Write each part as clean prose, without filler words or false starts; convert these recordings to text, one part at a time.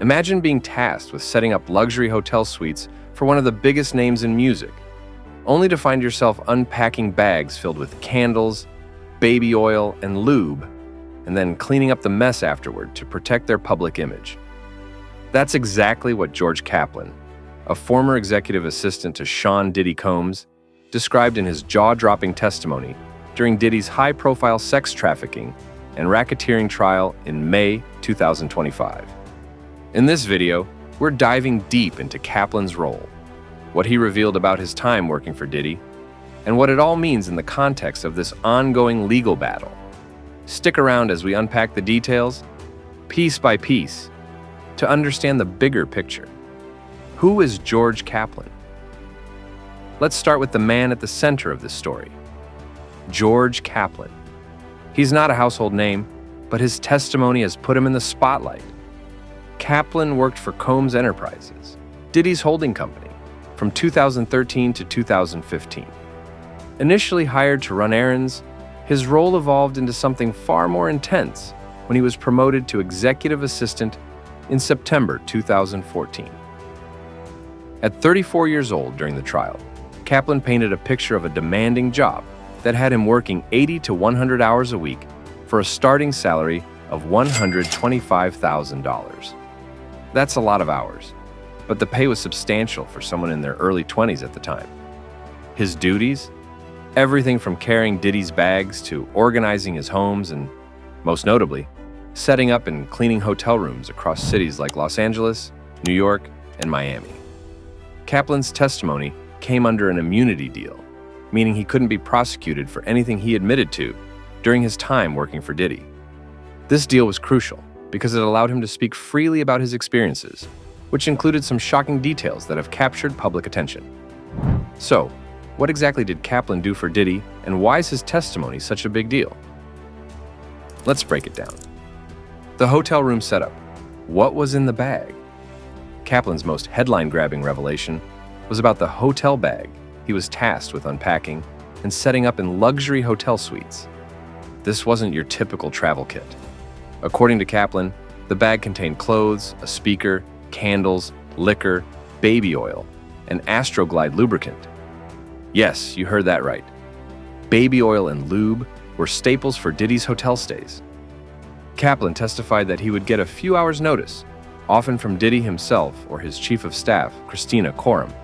Imagine being tasked with setting up luxury hotel suites for one of the biggest names in music, only to find yourself unpacking bags filled with candles, baby oil, and lube, and then cleaning up the mess afterward to protect their public image. That's exactly what George Kaplan, a former executive assistant to Sean Diddy Combs, described in his jaw-dropping testimony during Diddy's high-profile sex trafficking and racketeering trial in May 2025. In this video, we're diving deep into Kaplan's role, what he revealed about his time working for Diddy, and what it all means in the context of this ongoing legal battle. Stick around as we unpack the details, piece by piece, to understand the bigger picture. Who is George Kaplan? Let's start with the man at the center of this story, George Kaplan. He's not a household name, but his testimony has put him in the spotlight. Kaplan worked for Combs Enterprises, Diddy's holding company, from 2013 to 2015. Initially hired to run errands, his role evolved into something far more intense when he was promoted to executive assistant in September 2014. At 34 years old during the trial, Kaplan painted a picture of a demanding job that had him working 80 to 100 hours a week for a starting salary of $125,000. That's a lot of hours, but the pay was substantial for someone in their early 20s at the time. His duties? Everything from carrying Diddy's bags to organizing his homes and, most notably, setting up and cleaning hotel rooms across cities like Los Angeles, New York, and Miami. Kaplan's testimony came under an immunity deal, meaning he couldn't be prosecuted for anything he admitted to during his time working for Diddy. This deal was crucial because it allowed him to speak freely about his experiences, which included some shocking details that have captured public attention. So, what exactly did Kaplan do for Diddy, and why is his testimony such a big deal? Let's break it down. The hotel room setup. What was in the bag? Kaplan's most headline-grabbing revelation was about the hotel bag he was tasked with unpacking and setting up in luxury hotel suites. This wasn't your typical travel kit. According to Kaplan, the bag contained clothes, a speaker, candles, liquor, baby oil, and Astroglide lubricant. Yes, you heard that right. Baby oil and lube were staples for Diddy's hotel stays. Kaplan testified that he would get a few hours' notice, often from Diddy himself or his chief of staff, Courtroom,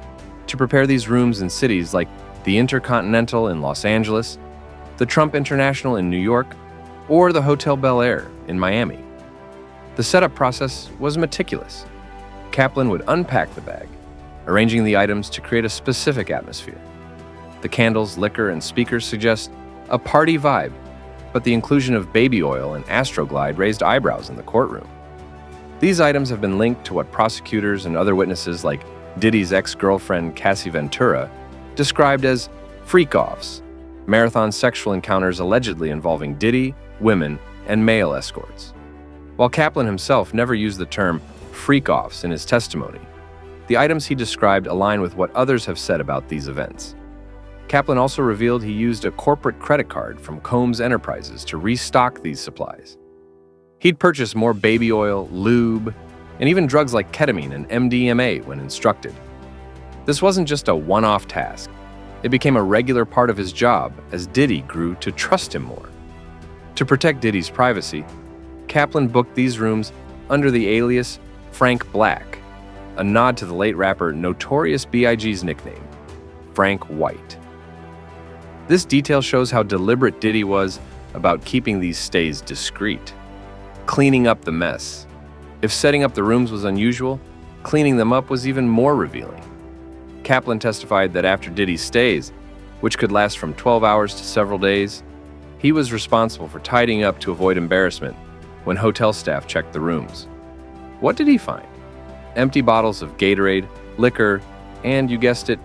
to prepare these rooms in cities like the Intercontinental in Los Angeles, the Trump International in New York, or the Hotel Bel Air in Miami. The setup process was meticulous. Kaplan would unpack the bag, arranging the items to create a specific atmosphere. The candles, liquor, and speakers suggest a party vibe, but the inclusion of baby oil and Astroglide raised eyebrows in the courtroom. These items have been linked to what prosecutors and other witnesses like Diddy's ex-girlfriend Cassie Ventura described as freak-offs, marathon sexual encounters allegedly involving Diddy, women, and male escorts. While Kaplan himself never used the term freak-offs in his testimony, the items he described align with what others have said about these events. Kaplan also revealed he used a corporate credit card from Combs Enterprises to restock these supplies. He'd purchase more baby oil, lube, and even drugs like ketamine and MDMA when instructed. This wasn't just a one-off task. It became a regular part of his job as Diddy grew to trust him more. To protect Diddy's privacy, Kaplan booked these rooms under the alias Frank Black, a nod to the late rapper Notorious B.I.G.'s nickname, Frank White. This detail shows how deliberate Diddy was about keeping these stays discreet. Cleaning up the mess. If setting up the rooms was unusual, cleaning them up was even more revealing. Kaplan testified that after Diddy's stays, which could last from 12 hours to several days, he was responsible for tidying up to avoid embarrassment when hotel staff checked the rooms. What did he find? Empty bottles of Gatorade, liquor, and, you guessed it,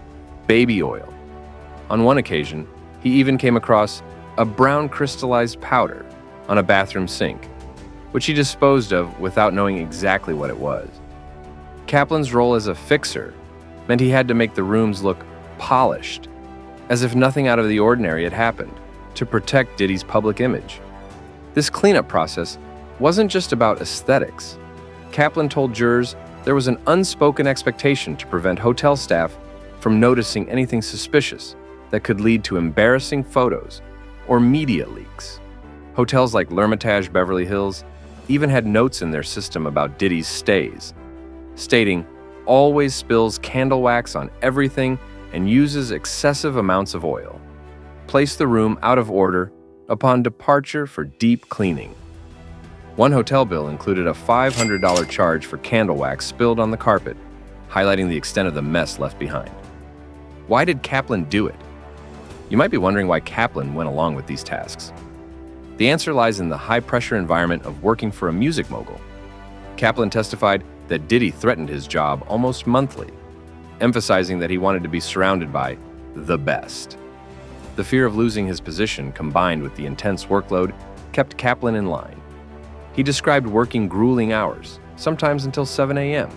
baby oil. On one occasion, he even came across a brown crystallized powder on a bathroom sink, which he disposed of without knowing exactly what it was. Kaplan's role as a fixer meant he had to make the rooms look polished, as if nothing out of the ordinary had happened, to protect Diddy's public image. This cleanup process wasn't just about aesthetics. Kaplan told jurors there was an unspoken expectation to prevent hotel staff from noticing anything suspicious that could lead to embarrassing photos or media leaks. Hotels like L'Ermitage Beverly Hills even had notes in their system about Diddy's stays, stating, "Always spills candle wax on everything and uses excessive amounts of oil. Place the room out of order upon departure for deep cleaning." One hotel bill included a $500 charge for candle wax spilled on the carpet, highlighting the extent of the mess left behind. Why did Kaplan do it? You might be wondering why Kaplan went along with these tasks. The answer lies in the high-pressure environment of working for a music mogul. Kaplan testified that Diddy threatened his job almost monthly, emphasizing that he wanted to be surrounded by the best. The fear of losing his position, combined with the intense workload, kept Kaplan in line. He described working grueling hours, sometimes until 7 a.m.,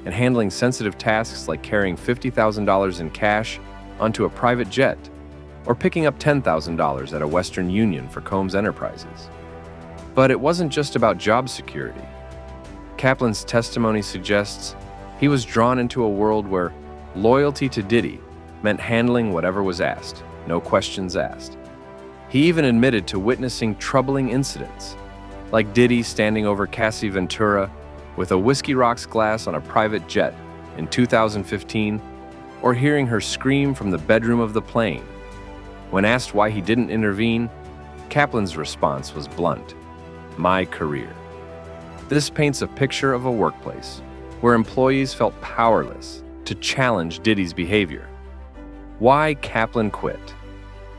and handling sensitive tasks like carrying $50,000 in cash onto a private jet or picking up $10,000 at a Western Union for Combs Enterprises. But it wasn't just about job security. Kaplan's testimony suggests he was drawn into a world where loyalty to Diddy meant handling whatever was asked, no questions asked. He even admitted to witnessing troubling incidents, like Diddy standing over Cassie Ventura with a Whiskey Rocks glass on a private jet in 2015, or hearing her scream from the bedroom of the plane. When asked why he didn't intervene, Kaplan's response was blunt: "My career." This paints a picture of a workplace where employees felt powerless to challenge Diddy's behavior. Why Kaplan quit?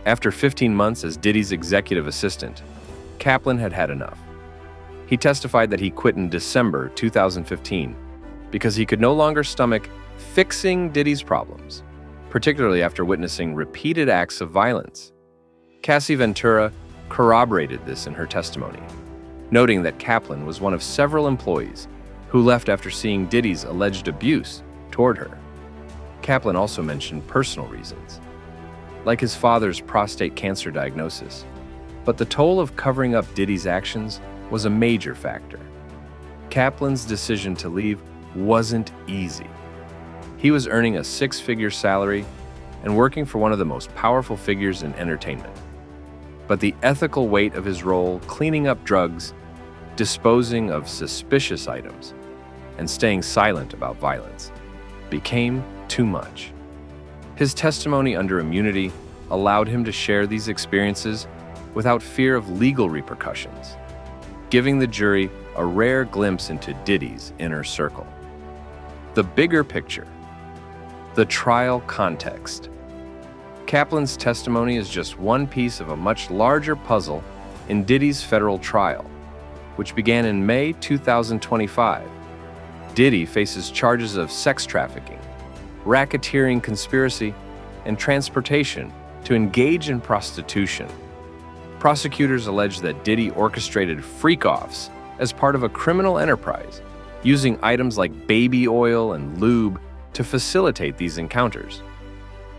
After 15 months as Diddy's executive assistant, Kaplan had had enough. He testified that he quit in December 2015 because he could no longer stomach fixing Diddy's problems, particularly after witnessing repeated acts of violence. Cassie Ventura corroborated this in her testimony, noting that Kaplan was one of several employees who left after seeing Diddy's alleged abuse toward her. Kaplan also mentioned personal reasons, like his father's prostate cancer diagnosis, but the toll of covering up Diddy's actions was a major factor. Kaplan's decision to leave wasn't easy. He was earning a six-figure salary and working for one of the most powerful figures in entertainment. But the ethical weight of his role, cleaning up drugs, disposing of suspicious items, and staying silent about violence, became too much. His testimony under immunity allowed him to share these experiences without fear of legal repercussions, giving the jury a rare glimpse into Diddy's inner circle. The bigger picture. The trial context. Kaplan's testimony is just one piece of a much larger puzzle in Diddy's federal trial, which began in May 2025. Diddy faces charges of sex trafficking, racketeering conspiracy, and transportation to engage in prostitution. Prosecutors allege that Diddy orchestrated freak-offs as part of a criminal enterprise, using items like baby oil and lube to facilitate these encounters.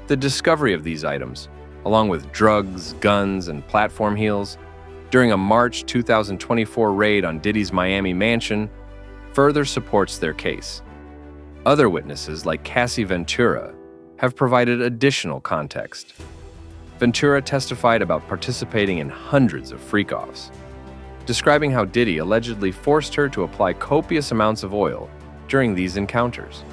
The discovery of these items, along with drugs, guns, and platform heels, during a March 2024 raid on Diddy's Miami mansion, further supports their case. Other witnesses, like Cassie Ventura, have provided additional context. Ventura testified about participating in hundreds of freak-offs, describing how Diddy allegedly forced her to apply copious amounts of oil during these encounters.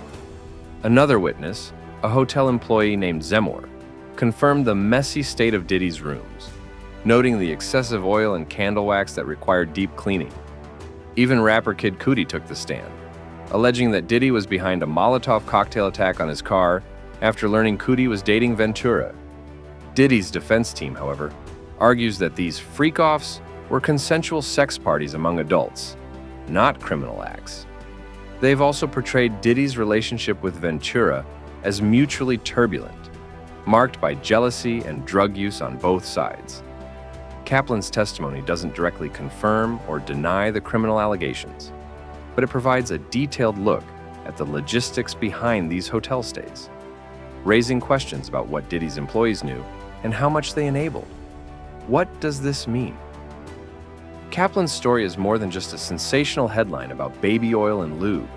Another witness, a hotel employee named Zemor, confirmed the messy state of Diddy's rooms, noting the excessive oil and candle wax that required deep cleaning. Even rapper Kid Cudi took the stand, alleging that Diddy was behind a Molotov cocktail attack on his car after learning Cudi was dating Ventura. Diddy's defense team, however, argues that these freak-offs were consensual sex parties among adults, not criminal acts. They've also portrayed Diddy's relationship with Ventura as mutually turbulent, marked by jealousy and drug use on both sides. Kaplan's testimony doesn't directly confirm or deny the criminal allegations, but it provides a detailed look at the logistics behind these hotel stays, raising questions about what Diddy's employees knew and how much they enabled. What does this mean? Kaplan's story is more than just a sensational headline about baby oil and lube.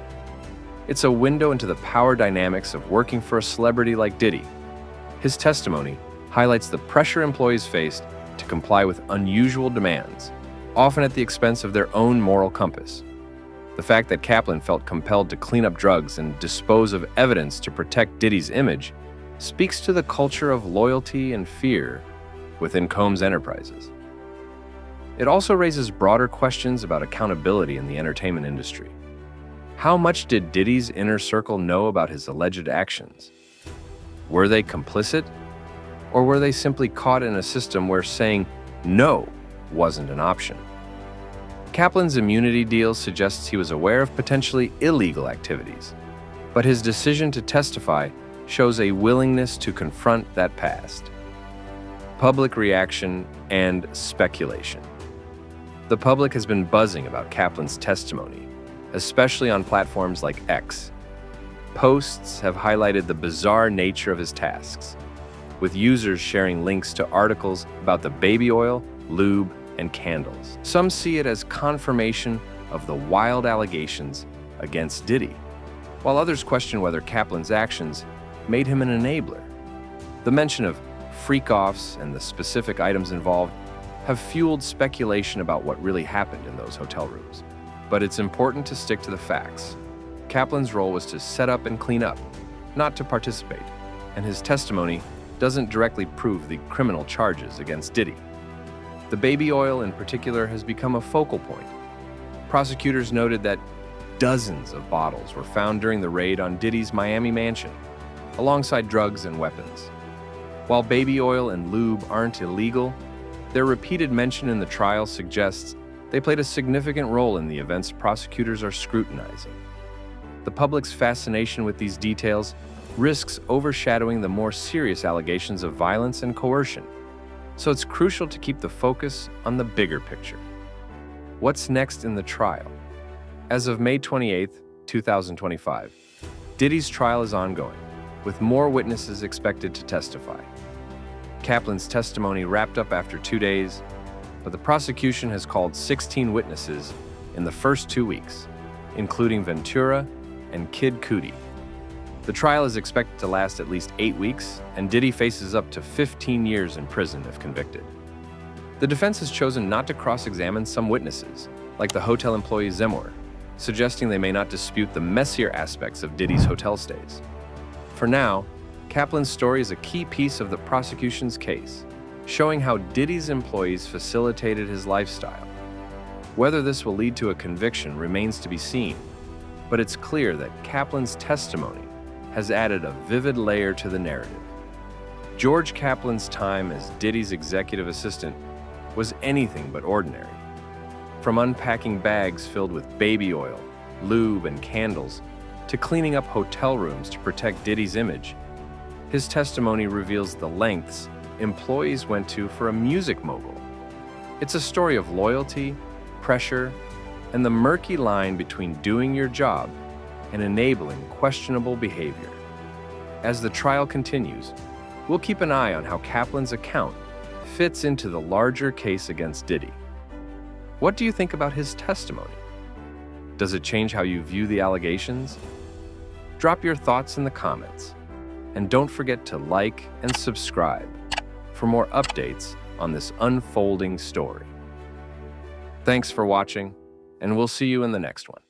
It's a window into the power dynamics of working for a celebrity like Diddy. His testimony highlights the pressure employees faced to comply with unusual demands, often at the expense of their own moral compass. The fact that Kaplan felt compelled to clean up drugs and dispose of evidence to protect Diddy's image speaks to the culture of loyalty and fear within Combs Enterprises. It also raises broader questions about accountability in the entertainment industry. How much did Diddy's inner circle know about his alleged actions? Were they complicit? Or were they simply caught in a system where saying no wasn't an option? Kaplan's immunity deal suggests he was aware of potentially illegal activities, but his decision to testify shows a willingness to confront that past. Public reaction and speculation. The public has been buzzing about Kaplan's testimony, especially on platforms like X. Posts have highlighted the bizarre nature of his tasks, with users sharing links to articles about the baby oil, lube, and candles. Some see it as confirmation of the wild allegations against Diddy, while others question whether Kaplan's actions made him an enabler. The mention of freak-offs and the specific items involved have fueled speculation about what really happened in those hotel rooms. But it's important to stick to the facts. Kaplan's role was to set up and clean up, not to participate, and his testimony doesn't directly prove the criminal charges against Diddy. The baby oil in particular has become a focal point. Prosecutors noted that dozens of bottles were found during the raid on Diddy's Miami mansion, alongside drugs and weapons. While baby oil and lube aren't illegal, their repeated mention in the trial suggests they played a significant role in the events prosecutors are scrutinizing. The public's fascination with these details risks overshadowing the more serious allegations of violence and coercion, so it's crucial to keep the focus on the bigger picture. What's next in the trial? As of May 28, 2025, Diddy's trial is ongoing, with more witnesses expected to testify. Kaplan's testimony wrapped up after 2 days, but the prosecution has called 16 witnesses in the first 2 weeks, including Ventura and Kid Cudi. The trial is expected to last at least 8 weeks, and Diddy faces up to 15 years in prison if convicted. The defense has chosen not to cross-examine some witnesses, like the hotel employee Zemmour, suggesting they may not dispute the messier aspects of Diddy's hotel stays. For now, Kaplan's story is a key piece of the prosecution's case, showing how Diddy's employees facilitated his lifestyle. Whether this will lead to a conviction remains to be seen, but it's clear that Kaplan's testimony has added a vivid layer to the narrative. George Kaplan's time as Diddy's executive assistant was anything but ordinary. From unpacking bags filled with baby oil, lube, and candles, to cleaning up hotel rooms to protect Diddy's image, his testimony reveals the lengths employees went to for a music mogul. It's a story of loyalty, pressure, and the murky line between doing your job and enabling questionable behavior. As the trial continues, we'll keep an eye on how Kaplan's account fits into the larger case against Diddy. What do you think about his testimony? Does it change how you view the allegations? Drop your thoughts in the comments, and don't forget to like and subscribe for more updates on this unfolding story. Thanks for watching, and we'll see you in the next one.